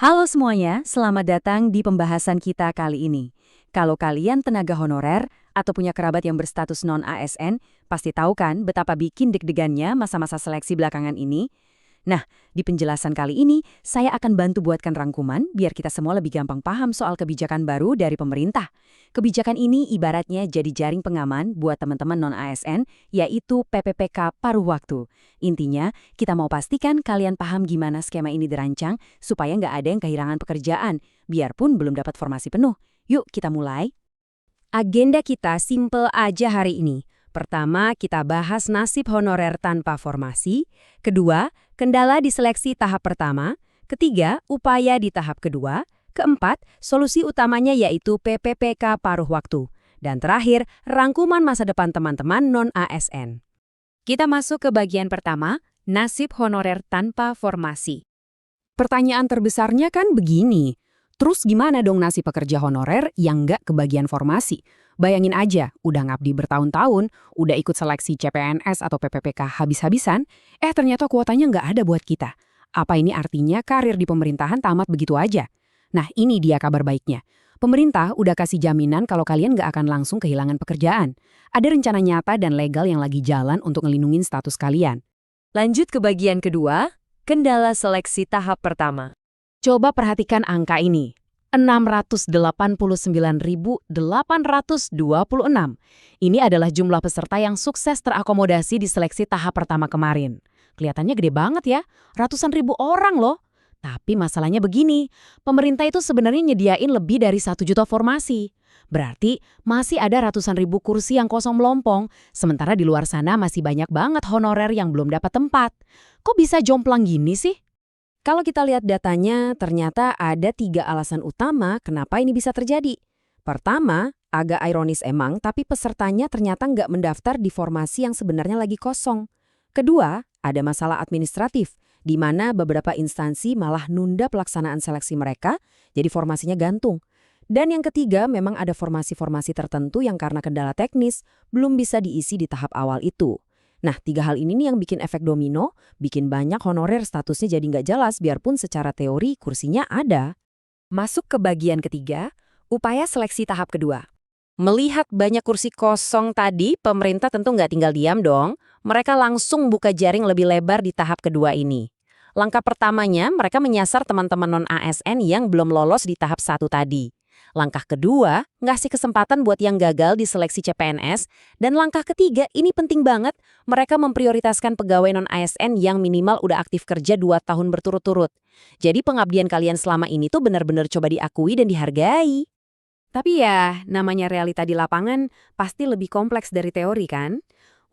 Halo semuanya, selamat datang di pembahasan kita kali ini. Kalau kalian tenaga honorer atau punya kerabat yang berstatus non-ASN, pasti tahu kan betapa bikin deg-degannya masa-masa seleksi belakangan ini? Nah, di penjelasan kali ini, saya akan bantu buatkan rangkuman biar kita semua lebih gampang paham soal kebijakan baru dari pemerintah. Kebijakan ini ibaratnya jadi jaring pengaman buat teman-teman non-ASN, yaitu PPPK paruh waktu. Intinya, kita mau pastikan kalian paham gimana skema ini dirancang supaya nggak ada yang kehilangan pekerjaan, biarpun belum dapat formasi penuh. Yuk, kita mulai. Agenda kita simple aja hari ini. Pertama, kita bahas nasib honorer tanpa formasi. Kedua, kendala di seleksi tahap pertama. Ketiga, upaya di tahap kedua. Keempat, solusi utamanya yaitu PPPK paruh waktu. Dan terakhir, rangkuman masa depan teman-teman non-ASN. Kita masuk ke bagian pertama, nasib honorer tanpa formasi. Pertanyaan terbesarnya kan begini, terus gimana dong nasib pekerja honorer yang nggak kebagian formasi? Bayangin aja, udah ngabdi bertahun-tahun, udah ikut seleksi CPNS atau PPPK habis-habisan, ternyata kuotanya nggak ada buat kita. Apa ini artinya karir di pemerintahan tamat begitu aja? Nah, ini dia kabar baiknya. Pemerintah udah kasih jaminan kalau kalian nggak akan langsung kehilangan pekerjaan. Ada rencana nyata dan legal yang lagi jalan untuk ngelindungin status kalian. Lanjut ke bagian kedua, kendala seleksi tahap pertama. Coba perhatikan angka ini. 689.826. Ini adalah jumlah peserta yang sukses terakomodasi di seleksi tahap pertama kemarin. Kelihatannya gede banget ya, ratusan ribu orang loh. Tapi masalahnya begini, pemerintah itu sebenarnya nyediain lebih dari 1 juta formasi. Berarti masih ada ratusan ribu kursi yang kosong melompong, sementara di luar sana masih banyak banget honorer yang belum dapat tempat. Kok bisa jomplang gini sih? Kalau kita lihat datanya, ternyata ada 3 alasan utama kenapa ini bisa terjadi. Pertama, agak ironis emang, tapi pesertanya ternyata nggak mendaftar di formasi yang sebenarnya lagi kosong. Kedua, ada masalah administratif, di mana beberapa instansi malah nunda pelaksanaan seleksi mereka, jadi formasinya gantung. Dan yang ketiga, memang ada formasi-formasi tertentu yang karena kendala teknis belum bisa diisi di tahap awal itu. Nah, 3 hal ini nih yang bikin efek domino, bikin banyak honorer statusnya jadi nggak jelas biarpun secara teori kursinya ada. Masuk ke bagian ketiga, upaya seleksi tahap kedua. Melihat banyak kursi kosong tadi, pemerintah tentu nggak tinggal diam dong. Mereka langsung buka jaring lebih lebar di tahap kedua ini. Langkah pertamanya, mereka menyasar teman-teman non-ASN yang belum lolos di tahap 1 tadi. Langkah kedua, ngasih kesempatan buat yang gagal di seleksi CPNS. Dan langkah ketiga, ini penting banget, mereka memprioritaskan pegawai non-ASN yang minimal udah aktif kerja 2 tahun berturut-turut. Jadi pengabdian kalian selama ini tuh benar-benar coba diakui dan dihargai. Tapi ya, namanya realita di lapangan pasti lebih kompleks dari teori kan?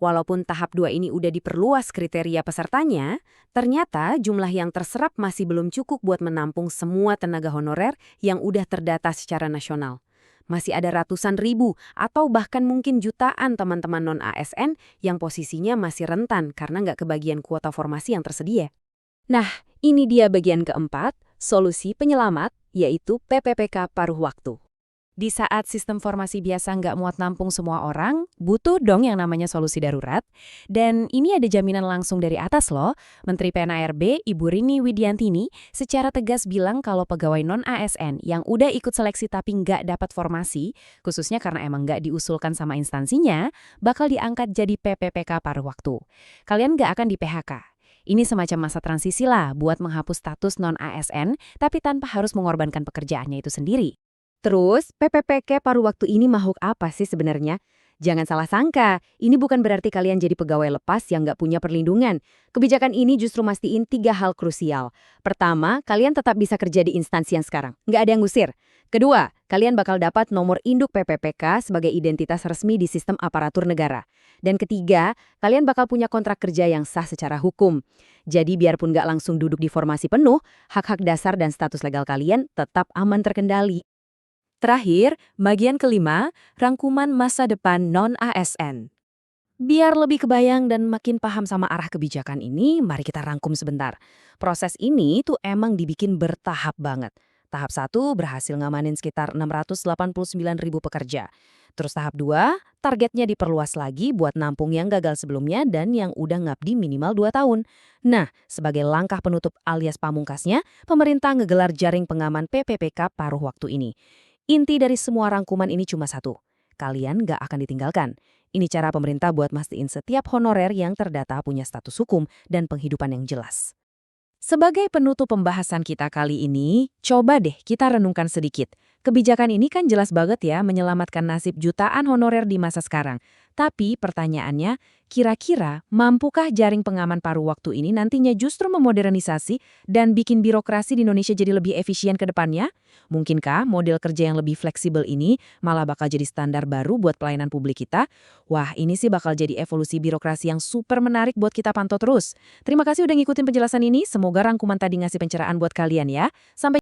Walaupun tahap 2 ini udah diperluas kriteria pesertanya, ternyata jumlah yang terserap masih belum cukup buat menampung semua tenaga honorer yang udah terdata secara nasional. Masih ada ratusan ribu atau bahkan mungkin jutaan teman-teman non-ASN yang posisinya masih rentan karena nggak kebagian kuota formasi yang tersedia. Nah, ini dia bagian keempat, solusi penyelamat, yaitu PPPK paruh waktu. Di saat sistem formasi biasa nggak muat nampung semua orang, butuh dong yang namanya solusi darurat. Dan ini ada jaminan langsung dari atas loh. Menteri PNARB, Ibu Rini Widiantini, secara tegas bilang kalau pegawai non-ASN yang udah ikut seleksi tapi nggak dapat formasi, khususnya karena emang nggak diusulkan sama instansinya, bakal diangkat jadi PPPK paruh waktu. Kalian nggak akan di-PHK. Ini semacam masa transisi lah buat menghapus status non-ASN, tapi tanpa harus mengorbankan pekerjaannya itu sendiri. Terus, PPPK paruh waktu ini makhluk apa sih sebenarnya? Jangan salah sangka, ini bukan berarti kalian jadi pegawai lepas yang nggak punya perlindungan. Kebijakan ini justru mastiin 3 hal krusial. Pertama, kalian tetap bisa kerja di instansi yang sekarang. Nggak ada yang ngusir. Kedua, kalian bakal dapat nomor induk PPPK sebagai identitas resmi di sistem aparatur negara. Dan ketiga, kalian bakal punya kontrak kerja yang sah secara hukum. Jadi biarpun nggak langsung duduk di formasi penuh, hak-hak dasar dan status legal kalian tetap aman terkendali. Terakhir, bagian kelima, rangkuman masa depan non-ASN. Biar lebih kebayang dan makin paham sama arah kebijakan ini, mari kita rangkum sebentar. Proses ini tuh emang dibikin bertahap banget. Tahap 1 berhasil ngamanin sekitar 689.000 pekerja. Terus tahap 2, targetnya diperluas lagi buat nampung yang gagal sebelumnya dan yang udah ngabdi minimal 2 tahun. Nah, sebagai langkah penutup alias pamungkasnya, pemerintah ngegelar jaring pengaman PPPK paruh waktu ini. Inti dari semua rangkuman ini cuma satu. Kalian nggak akan ditinggalkan. Ini cara pemerintah buat mastiin setiap honorer yang terdata punya status hukum dan penghidupan yang jelas. Sebagai penutup pembahasan kita kali ini, coba deh kita renungkan sedikit. Kebijakan ini kan jelas banget ya menyelamatkan nasib jutaan honorer di masa sekarang. Tapi pertanyaannya, kira-kira mampukah jaring pengaman paruh waktu ini nantinya justru memodernisasi dan bikin birokrasi di Indonesia jadi lebih efisien ke depannya? Mungkinkah model kerja yang lebih fleksibel ini malah bakal jadi standar baru buat pelayanan publik kita? Wah, ini sih bakal jadi evolusi birokrasi yang super menarik buat kita pantau terus. Terima kasih udah ngikutin penjelasan ini, semoga rangkuman tadi ngasih pencerahan buat kalian ya. Sampai